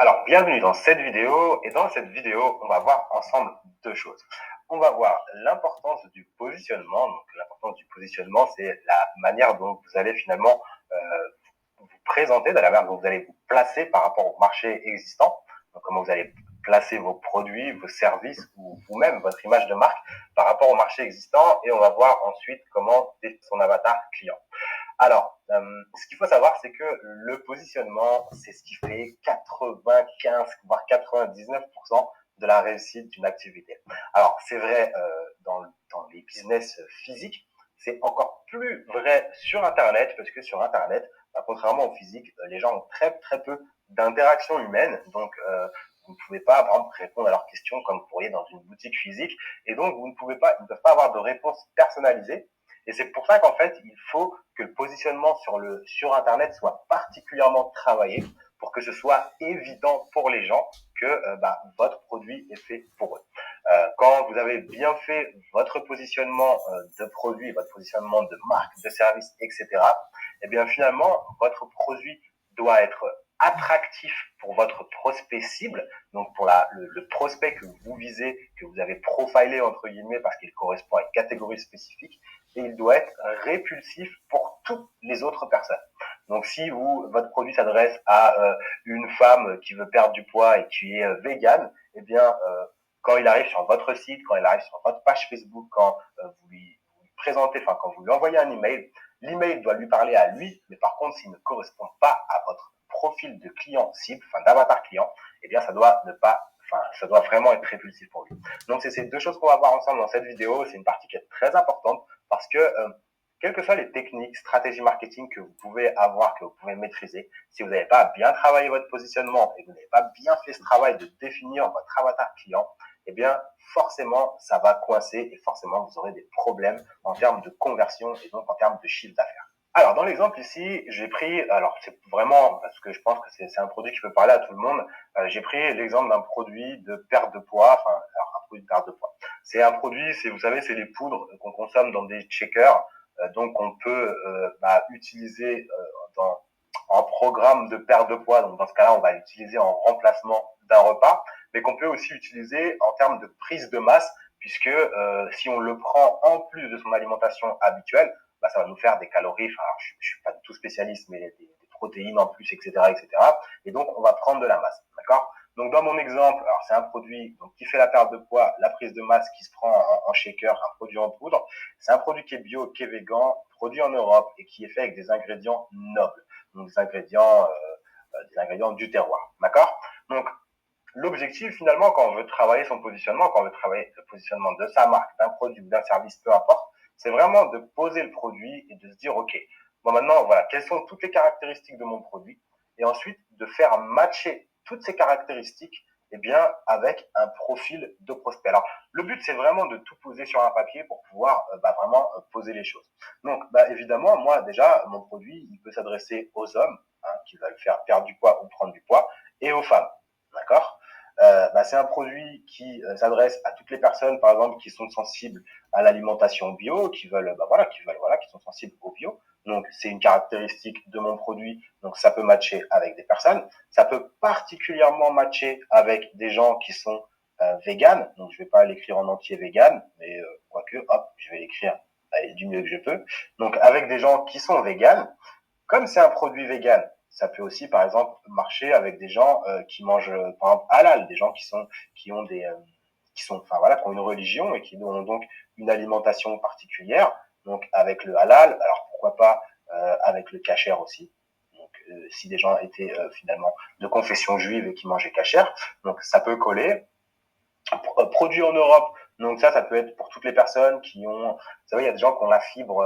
Alors, bienvenue dans cette vidéo. Et dans cette vidéo, on va voir ensemble deux choses. On va voir l'importance du positionnement. Donc, l'importance du positionnement, c'est la manière dont vous allez finalement vous présenter, de la manière dont vous allez vous placer par rapport au marché existant. Donc, comment vous allez placer vos produits, vos services ou vous-même votre image de marque par rapport au marché existant. Et on va voir ensuite comment définir son avatar client. Alors, ce qu'il faut savoir, c'est que le positionnement, c'est ce qui fait 95, voire 99% de la réussite d'une activité. Alors, c'est vrai dans les business physiques, c'est encore plus vrai sur Internet, parce que sur Internet, contrairement au physique, les gens ont très très peu d'interaction humaine, donc vous ne pouvez pas, par exemple, répondre à leurs questions comme vous pourriez dans une boutique physique, et donc ils ne peuvent pas avoir de réponse personnalisée. Et c'est pour ça qu'en fait, il faut que le positionnement sur Internet soit particulièrement travaillé pour que ce soit évident pour les gens que votre produit est fait pour eux. Quand vous avez bien fait votre positionnement de produit, votre positionnement de marque, de service, etc., eh bien finalement, votre produit doit être attractif pour votre prospect cible, donc pour le prospect que vous visez, que vous avez profilé entre guillemets parce qu'il correspond à une catégorie spécifique, et il doit être répulsif pour toutes les autres personnes. Donc si votre produit s'adresse à une femme qui veut perdre du poids et qui est végane, eh bien quand il arrive sur votre site, quand il arrive sur votre page Facebook, quand vous lui présentez, enfin quand vous lui envoyez un email, l'email doit lui parler à lui, mais par contre s'il ne correspond pas à votre profil de client cible, enfin d'avatar client, eh bien ça doit ne pas ça doit vraiment être répulsif pour lui. Donc c'est ces deux choses qu'on va voir ensemble dans cette vidéo. C'est une partie qui est très importante parce que quelles que soient les techniques, stratégies marketing que vous pouvez avoir, que vous pouvez maîtriser, si vous n'avez pas bien travaillé votre positionnement et que vous n'avez pas bien fait ce travail de définir votre avatar client, eh bien forcément ça va coincer et forcément vous aurez des problèmes en termes de conversion et donc en termes de chiffre d'affaires. Alors dans l'exemple ici, j'ai pris, alors c'est vraiment parce que je pense que c'est un produit qui peut parler à tout le monde, j'ai pris l'exemple d'un produit de perte de poids, enfin alors, un produit de perte de poids. C'est un produit, vous savez, c'est les poudres qu'on consomme dans des shakers, donc on peut utiliser en programme de perte de poids. Donc dans ce cas-là, on va l'utiliser en remplacement d'un repas, mais qu'on peut aussi utiliser en termes de prise de masse, puisque si on le prend en plus de son alimentation habituelle, ça va nous faire des calories. Enfin, je suis pas du tout spécialiste, mais des protéines en plus, etc., etc. Et donc on va prendre de la masse, d'accord? Donc dans mon exemple, alors c'est un produit donc, qui fait la perte de poids, la prise de masse qui se prend en shaker, un produit en poudre. C'est un produit qui est bio, qui est végan, produit en Europe et qui est fait avec des ingrédients nobles, donc des ingrédients du terroir, d'accord? Donc l'objectif finalement quand on veut travailler son positionnement, quand on veut travailler le positionnement de sa marque, d'un produit ou d'un service, peu importe, c'est vraiment de poser le produit et de se dire ok, bon maintenant voilà, quelles sont toutes les caractéristiques de mon produit et ensuite de faire matcher toutes ces caractéristiques bien avec un profil de prospect. Alors le but c'est vraiment de tout poser sur un papier pour pouvoir vraiment poser les choses. Donc évidemment moi déjà mon produit il peut s'adresser aux hommes qui veulent faire perdre du poids ou prendre du poids et aux femmes, d'accord? C'est un produit qui s'adresse à toutes les personnes, par exemple, qui sont sensibles à l'alimentation bio, qui sont sensibles au bio. Donc, c'est une caractéristique de mon produit. Donc, ça peut matcher avec des personnes. Ça peut particulièrement matcher avec des gens qui sont véganes. Donc, je vais pas l'écrire en entier vegan, mais quoique, hop, je vais l'écrire du mieux que je peux. Donc, avec des gens qui sont véganes, comme c'est un produit vegan, ça peut aussi, par exemple, marcher avec des gens qui mangent, par exemple, halal, des gens qui ont qui ont une religion et qui ont donc une alimentation particulière. Donc, avec le halal, alors pourquoi pas avec le kasher aussi. Donc, si des gens étaient finalement de confession juive et qui mangeaient kasher, donc ça peut coller. Produit en Europe, donc ça peut être pour toutes les personnes qui ont, vous savez, il y a des gens qui ont la fibre,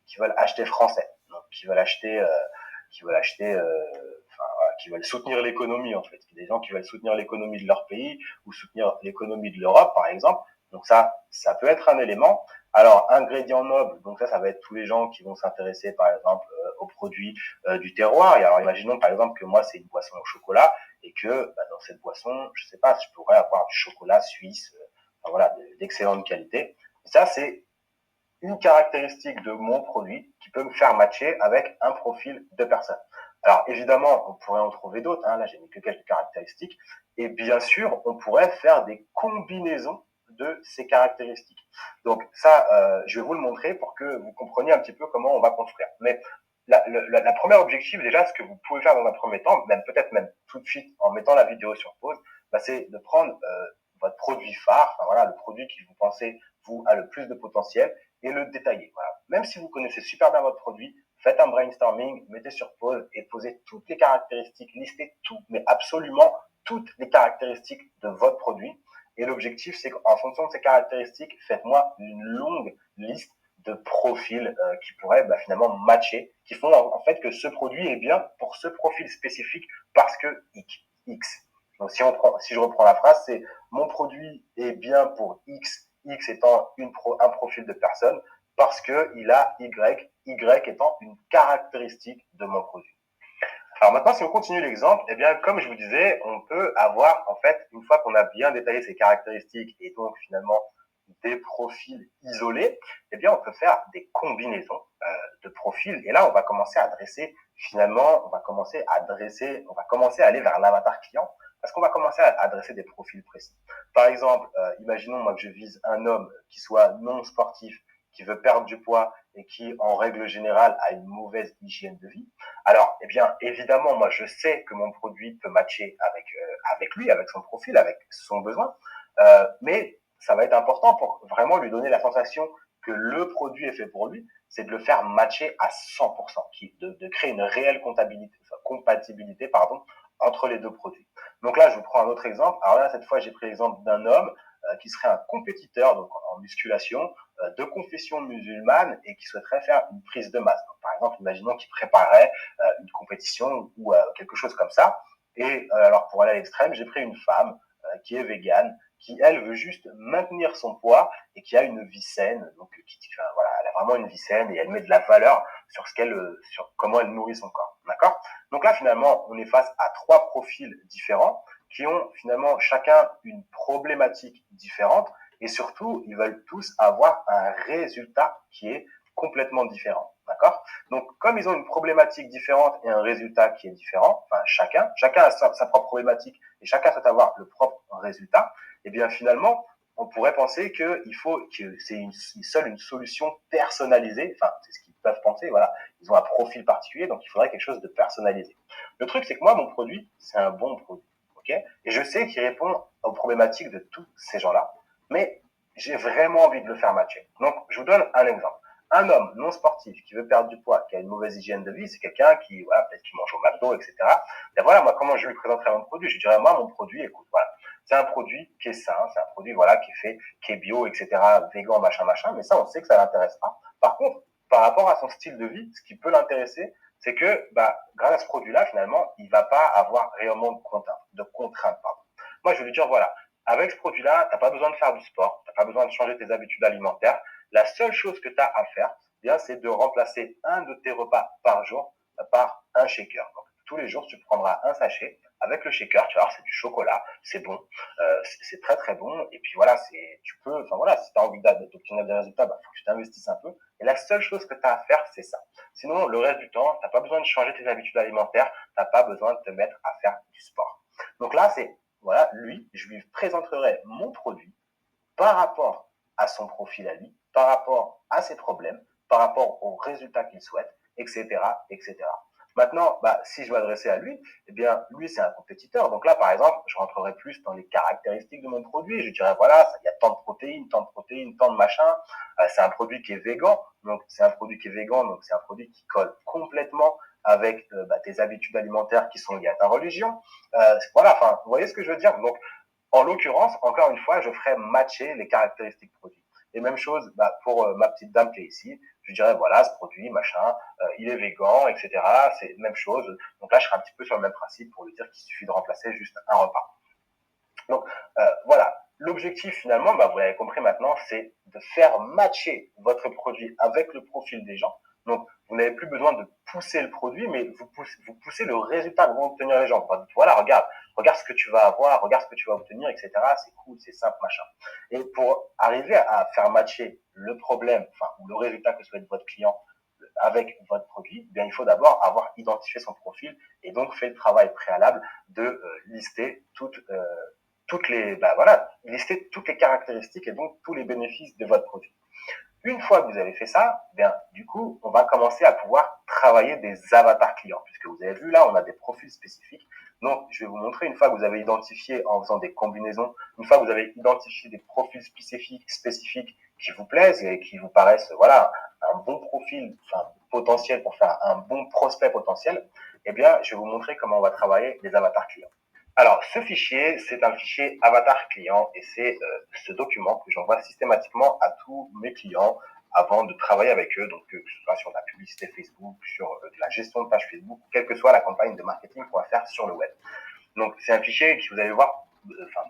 qui veulent acheter français, donc qui veulent acheter, qui veulent soutenir l'économie en fait. Il y a des gens qui veulent soutenir l'économie de leur pays ou soutenir l'économie de l'Europe par exemple. Donc ça peut être un élément. Alors ingrédients nobles, donc ça va être tous les gens qui vont s'intéresser par exemple aux produits du terroir. Et alors imaginons par exemple que moi c'est une boisson au chocolat et que dans cette boisson, je sais pas, je pourrais avoir du chocolat suisse, d'excellente qualité. Et ça c'est une caractéristique de mon produit qui peut me faire matcher avec un profil de personne. Alors évidemment, on pourrait en trouver d'autres, hein, là j'ai mis que quelques caractéristiques, et bien sûr, on pourrait faire des combinaisons de ces caractéristiques. Donc ça, je vais vous le montrer pour que vous compreniez un petit peu comment on va construire. Mais la première objectif, déjà, ce que vous pouvez faire dans un premier temps, même peut-être même tout de suite en mettant la vidéo sur pause, bah, c'est de prendre votre produit phare, enfin voilà, le produit qui vous pensez vous a le plus de potentiel, et le détailler. Voilà. Même si vous connaissez super bien votre produit, faites un brainstorming, mettez sur pause et posez toutes les caractéristiques, listez tout, mais absolument toutes les caractéristiques de votre produit. Et l'objectif, c'est qu'en fonction de ces caractéristiques, faites-moi une longue liste de profils qui pourraient finalement matcher, qui font en fait que ce produit est bien pour ce profil spécifique parce que X. Donc si je reprends la phrase, c'est mon produit est bien pour X, X étant un profil de personne, parce qu'il a Y, Y étant une caractéristique de mon produit. Alors maintenant, si on continue l'exemple, eh bien, comme je vous disais, on peut avoir, en fait, une fois qu'on a bien détaillé ces caractéristiques et donc finalement des profils isolés, eh bien, on peut faire des combinaisons de profils. Et là, on va commencer à dresser, finalement, on va commencer à aller vers l'avatar client parce qu'on va commencer à adresser des profils précis. Par exemple, imaginons moi que je vise un homme qui soit non sportif, qui veut perdre du poids et qui, en règle générale, a une mauvaise hygiène de vie. Alors, eh bien, évidemment, moi, je sais que mon produit peut matcher avec lui, avec son profil, avec son besoin, mais ça va être important pour vraiment lui donner la sensation que le produit est fait pour lui, c'est de le faire matcher à 100%, de créer une réelle compatibilité entre les deux produits. Donc là, je vous prends un autre exemple. Alors là, cette fois, j'ai pris l'exemple d'un homme qui serait un compétiteur donc en musculation, de confession musulmane et qui souhaiterait faire une prise de masse. Donc, par exemple, imaginons qu'il préparait une compétition ou quelque chose comme ça. Et alors pour aller à l'extrême, j'ai pris une femme qui est végane, qui elle veut juste maintenir son poids et qui a une vie saine. Donc voilà, elle a vraiment une vie saine et elle met de la valeur sur sur comment elle nourrit son corps. D'accord? Donc là finalement, on est face à trois profils différents qui ont finalement chacun une problématique différente et surtout, ils veulent tous avoir un résultat qui est complètement différent. D'accord? Donc, comme ils ont une problématique différente et un résultat qui est différent, enfin, chacun a sa propre problématique et chacun souhaite avoir le propre résultat, et bien, finalement, on pourrait penser que c'est seule une solution personnalisée, enfin, c'est ce qu'ils peuvent penser, voilà. Ils ont un profil particulier, donc il faudrait quelque chose de personnalisé. Le truc, c'est que moi, mon produit, c'est un bon produit. Okay, et je sais qu'il répond aux problématiques de tous ces gens-là, mais j'ai vraiment envie de le faire matcher. Donc, je vous donne un exemple. Un homme non sportif qui veut perdre du poids, qui a une mauvaise hygiène de vie, c'est quelqu'un qui, voilà, peut-être qui mange au McDo, etc. Et voilà, moi, comment je lui présenterai mon produit? Je dirais, moi, mon produit, écoute, voilà, c'est un produit qui est sain, c'est un produit, voilà, qui est bio, etc., végan, machin, mais ça, on sait que ça l'intéresse pas. Par contre, par rapport à son style de vie, ce qui peut l'intéresser, c'est que, grâce à ce produit-là, finalement, il va pas avoir réellement de contraintes. Moi, je vais lui dire, voilà, avec ce produit-là, t'as pas besoin de faire du sport, t'as pas besoin de changer tes habitudes alimentaires. La seule chose que tu as à faire, c'est de remplacer un de tes repas par jour par un shaker. Donc, tous les jours, tu prendras un sachet avec le shaker. Tu vas voir, c'est du chocolat, c'est bon, c'est très très bon. Et puis voilà, tu peux, enfin voilà, si tu as envie d'obtenir des résultats, faut que tu t'investisses un peu. Et la seule chose que tu as à faire, c'est ça. Sinon, le reste du temps, t'as pas besoin de changer tes habitudes alimentaires, t'as pas besoin de te mettre à faire du sport. Donc là, voilà, lui, je lui présenterai mon produit par rapport à son profil à lui, par rapport à ses problèmes, par rapport aux résultats qu'il souhaite, etc., etc. Maintenant, si je m'adressais à lui, eh bien, lui, c'est un compétiteur. Donc là, par exemple, je rentrerai plus dans les caractéristiques de mon produit. Je dirais, voilà, il y a tant de protéines, tant de machin. C'est un produit qui est végan. Donc, c'est un produit qui colle complètement avec tes habitudes alimentaires qui sont liées à ta religion. Voilà, enfin, vous voyez ce que je veux dire? Donc, en l'occurrence, encore une fois, je ferai matcher les caractéristiques produits. Et même chose pour ma petite dame qui est ici. Je dirais, voilà, ce produit, machin, il est végan, etc. C'est même chose. Donc là, je serai un petit peu sur le même principe pour lui dire qu'il suffit de remplacer juste un repas. Donc voilà, l'objectif finalement, vous l'avez compris maintenant, c'est de faire matcher votre produit avec le profil des gens. Donc vous n'avez plus besoin de pousser le produit, mais vous poussez le résultat que vont obtenir les gens. Voilà, regarde ce que tu vas avoir, regarde ce que tu vas obtenir, etc. C'est cool, c'est simple, machin. Et pour arriver à faire matcher le problème, ou le résultat que souhaite votre client avec votre produit, eh bien, il faut d'abord avoir identifié son profil et donc fait le travail préalable de lister lister toutes les caractéristiques et donc tous les bénéfices de votre produit. Une fois que vous avez fait ça, bien, du coup, on va commencer à pouvoir travailler des avatars clients. Puisque vous avez vu là, on a des profils spécifiques. Donc, je vais vous montrer une fois que vous avez identifié en faisant des combinaisons, une fois que vous avez identifié des profils spécifiques qui vous plaisent et qui vous paraissent, voilà, un bon profil, enfin, potentiel pour faire un bon prospect potentiel, eh bien, je vais vous montrer comment on va travailler les avatars clients. Alors, ce fichier, c'est un fichier avatar client et c'est ce document que j'envoie systématiquement à tous mes clients avant de travailler avec eux, donc que ce soit sur la publicité Facebook, sur la gestion de page Facebook, quelle que soit la campagne de marketing qu'on va faire sur le web. Donc, c'est un fichier qui, vous allez voir,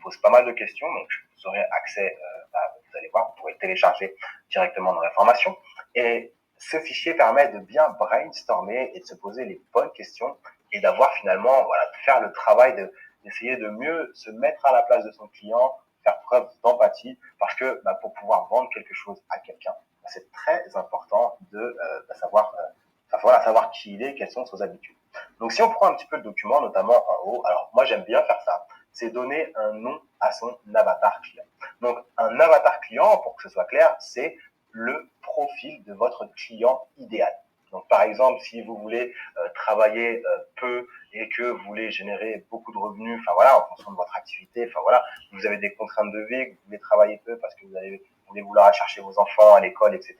pose pas mal de questions, donc vous aurez accès, vous allez voir, vous pourrez le télécharger directement dans la formation. Et ce fichier permet de bien brainstormer et de se poser les bonnes questions et d'avoir finalement, voilà, de faire le travail d'essayer de mieux se mettre à la place de son client, faire preuve d'empathie, parce que pour pouvoir vendre quelque chose à quelqu'un, c'est très important de savoir qui il est, quelles sont ses habitudes. Donc si on prend un petit peu le document, notamment en haut, alors moi j'aime bien faire ça, c'est donner un nom à son avatar client. Donc un avatar client, pour que ce soit clair, c'est le profil de votre client idéal. Donc par exemple, si vous voulez travailler peu et que vous voulez générer beaucoup de revenus, enfin voilà, en fonction de votre activité, enfin voilà, vous avez des contraintes de vie, que vous voulez travailler peu parce que vous voulez vouloir aller chercher vos enfants à l'école, etc.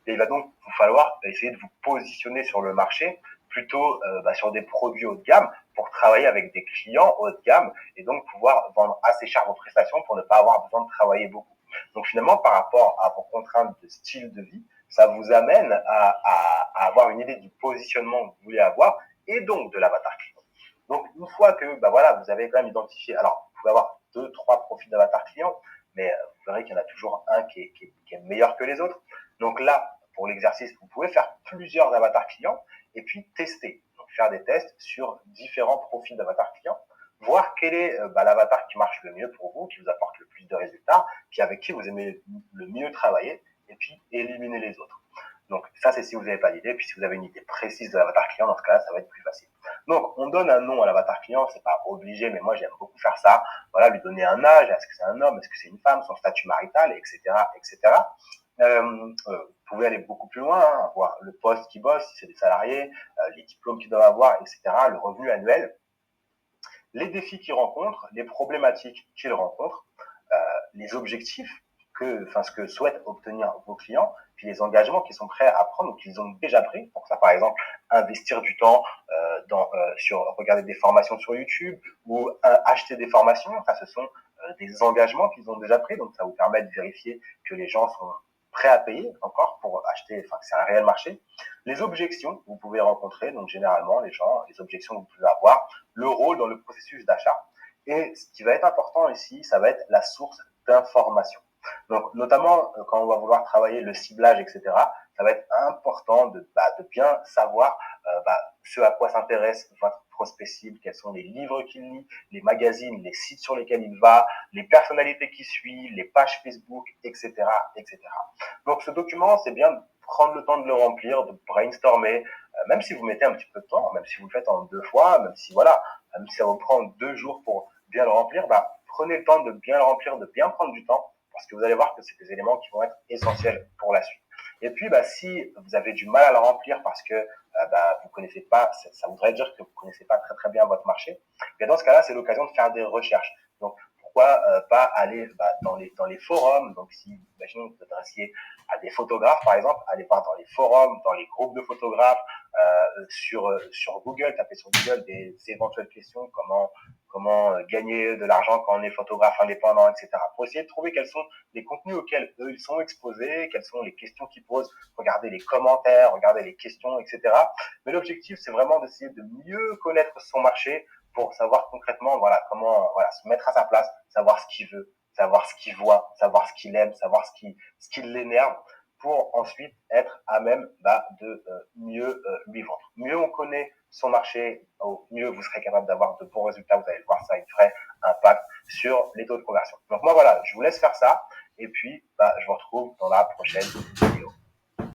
Et il va donc vous falloir essayer de vous positionner sur le marché plutôt sur des produits haut de gamme pour travailler avec des clients haut de gamme et donc pouvoir vendre assez cher vos prestations pour ne pas avoir besoin de travailler beaucoup. Donc finalement, par rapport à vos contraintes de style de vie, ça vous amène à avoir une idée du positionnement que vous voulez avoir et donc de l'avatar client. Donc une fois que vous avez quand même identifié, alors vous pouvez avoir 2-3 profils d'avatar client, mais vous verrez qu'il y en a toujours un qui est meilleur que les autres. Donc là, pour l'exercice, vous pouvez faire plusieurs avatars clients et puis tester. Donc faire des tests sur différents profils d'avatar clients, voir quel est l'avatar qui marche le mieux pour vous, qui vous apporte le plus de résultats, puis avec qui vous aimez le mieux travailler, et puis éliminer les autres. Donc ça, c'est si vous n'avez pas d'idée. Puis si vous avez une idée précise de l'avatar client, dans ce cas-là, ça va être plus facile. Donc on donne un nom à l'avatar client, c'est pas obligé, mais moi j'aime beaucoup faire ça. Voilà, lui donner un âge, est-ce que c'est un homme, est-ce que c'est une femme, son statut marital, etc., etc. Vous pouvez aller beaucoup plus loin, hein, voir le poste qu'il bosse, si c'est des salariés, les diplômes qu'ils doivent avoir, etc., le revenu annuel, les défis qu'ils rencontrent, les problématiques qu'ils rencontrent, les objectifs ce que souhaitent obtenir vos clients, puis les engagements qu'ils sont prêts à prendre ou qu'ils ont déjà pris. Pour ça, par exemple, investir du temps sur regarder des formations sur YouTube ou acheter des formations. Enfin, ce sont des engagements qu'ils ont déjà pris, donc ça vous permet de vérifier que les gens sont prêts à payer encore pour acheter, enfin que c'est un réel marché. Les objections que vous pouvez rencontrer, donc généralement les objections que vous pouvez avoir, le rôle dans le processus d'achat. Et ce qui va être important ici, ça va être la source d'information. Donc, notamment, quand on va vouloir travailler le ciblage, etc., ça va être important de bien savoir ce à quoi s'intéresse votre prospect cible, quels sont les livres qu'il lit, les magazines, les sites sur lesquels il va, les personnalités qu'il suit, les pages Facebook, etc., etc. Donc, ce document, c'est bien de prendre le temps de le remplir, de brainstormer, même si vous mettez un petit peu de temps, même si vous le faites en 2 fois, même si ça vous prend 2 jours pour bien le remplir, prenez le temps de bien le remplir, de bien prendre du temps, parce que vous allez voir que c'est des éléments qui vont être essentiels pour la suite. Et puis, si vous avez du mal à le remplir parce que vous connaissez pas, ça voudrait dire que vous connaissez pas très très bien votre marché. Et dans ce cas-là, c'est l'occasion de faire des recherches. Donc, pourquoi pas aller dans les forums. Donc, si imaginons que vous vous adressiez à des photographes, par exemple, allez voir dans les forums, dans les groupes de photographes, sur Google, tapez sur Google des éventuelles questions, comment gagner de l'argent quand on est photographe indépendant, etc. Pour essayer de trouver quels sont les contenus auxquels eux ils sont exposés, quelles sont les questions qu'ils posent, regardez les commentaires, regardez les questions, etc. Mais l'objectif, c'est vraiment d'essayer de mieux connaître son marché pour savoir concrètement, comment se mettre à sa place, savoir ce qu'il veut, savoir ce qu'il voit, savoir ce qu'il aime, savoir ce qui l'énerve, pour ensuite être à même de mieux lui vendre. Mieux on connaît son marché, mieux vous serez capable d'avoir de bons résultats. Vous allez le voir, ça a un vrai impact sur les taux de conversion. Donc moi voilà, je vous laisse faire ça et puis je vous retrouve dans la prochaine vidéo.